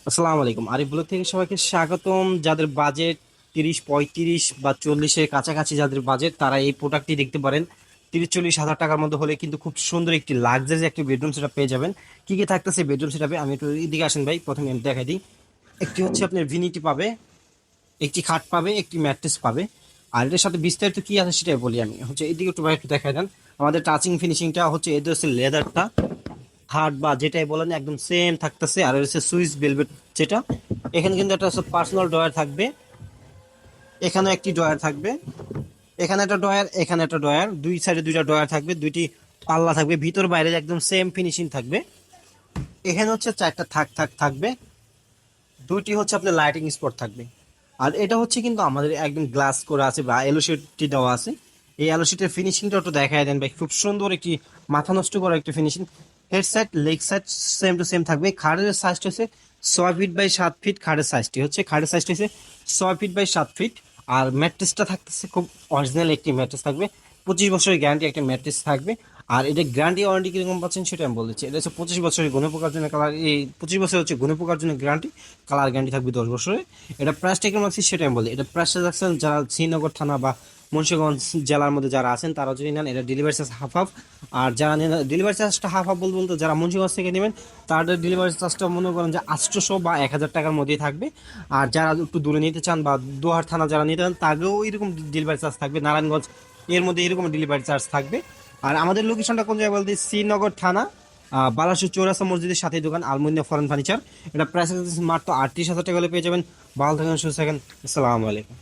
আসসালামু আলাইকুম। আরিফ ব্লগ থেকে সবাইকে স্বাগতম। যাদের বাজেট 30, 35 বা 40-এর কাছাকাছি, যাদের বাজেট তারা এই প্রোডাক্টটি দেখতে পারেন। 30-40 হাজার টাকার মধ্যে হলে কিন্তু খুব সুন্দর একটি লাক্সারি একটি বেডরুম সেটআপ পেয়ে যাবেন। কি কি থাকতেছে বেডরুম সেটআপে, আমি একটু এদিকে আসেন ভাই, প্রথমে আমি দেখাই দিই। একটি হচ্ছে আপনার ভিনিটি পাবে, একটি খাট পাবে, একটি ম্যাট্রেস পাবে। আর এটার সাথে বিস্তারিত কি আছে সেটাই বলি। আমি হচ্ছে এদিকে একটু ভাই একটু দেখাই দেন। আমাদের টাচিং ফিনিশিংটা হচ্ছে, এদের হচ্ছে লেদারটা হার্ড বা যেটাই বলেন একদম সেম থাকতেছে। আর হচ্ছে সুইস ভেলভেট যেটা, এখানে কিন্তু একটা পার্সোনাল ড্রয়ার থাকবে। এখানে একটি ড্রয়ার থাকবে, এখানে একটা ড্রয়ার, এখানে একটা ড্রয়ার, দুই সাইডে দুইটা ড্রয়ার থাকবে, দুইটি পাল্লা থাকবে, ভিতর বাইরে একদম সেম ফিনিশিং থাকবে। এখানে হচ্ছে চারটা থাক থাক থাকবে, দুইটি হচ্ছে আপনার লাইটিং স্পট থাকবে। আর এটা হচ্ছে কিন্তু আমাদের একদম গ্লাস করা আছে বা এলোশিটটি দেওয়া আছে। এই এলোশিটের ফিনিশিংটা একটু দেখায় দেন ভাই, খুব সুন্দর একটি মাথা নষ্ট করা একটি finishing. Head side leg side same to same থাকবে। খাটের সাইজটা হচ্ছে 6 ফিট বাই 7 ফিট। খাটের সাইজটি হচ্ছে 6 ফিট বাই 7 ফিট। আর ম্যাট্রেসটা থাকতেছে খুব অরিজিনাল একটি ম্যাট্রেস থাকবে। 25 বছরের গ্যারান্টি একটা ম্যাট্রেস থাকবে। আর এটা গ্যারান্টি ওয়ারেন্টি কিরকম পাচ্ছেন সেটা আমি বলছি। এটা হচ্ছে 25 বছরের গুণ পোকার জন্য কালার, এই 25 বছর হচ্ছে গুণ পোকার জন্য গ্যারান্টি, কালার গ্যারান্টি থাকবে 10 বছরের। এটা প্রাইসটা কেমন আছে সেটা আমি বলি। এটা প্রাইসটা যাচ্ছেন যারা শ্রীনগর থানা বা মুন্সিগঞ্জ জেলার মধ্যে যারা আছেন তারা যদি নেন, এটা ডেলিভারি চার্জ হাফ হাফ। আর যারা নেন ডেলিভারি চার্জটা হাফ হাফ বলতে যারা মুন্সিগঞ্জ থেকে নেবেন তাদের ডেলিভারি চার্জটা মনে করেন যে 800 বা 1000 টাকার মধ্যেই থাকবে। আর যারা একটু দূরে নিতে চান বা দোহার থানা যারা নিতে চান তাদেরও এরকম ডেলিভারি চার্জ থাকবে। নারায়ণগঞ্জ এর মধ্যে এরকম ডেলিভারি চার্জ থাকবে। আর আমাদের লোকেশনটা কোন জায়গায় বলতে, শ্রীনগর থানা, বালাসু চৌরাস্তা মসজিদের সাথে দোকান আলমুনিয়া ফরেন ফার্নিচার। এটা প্রাইস মাত্র 38,000 টাকা হলে পেয়ে যাবেন। ভালো থাকেন, সুস্থ থাকেন। আসসালামু আলাইকুম।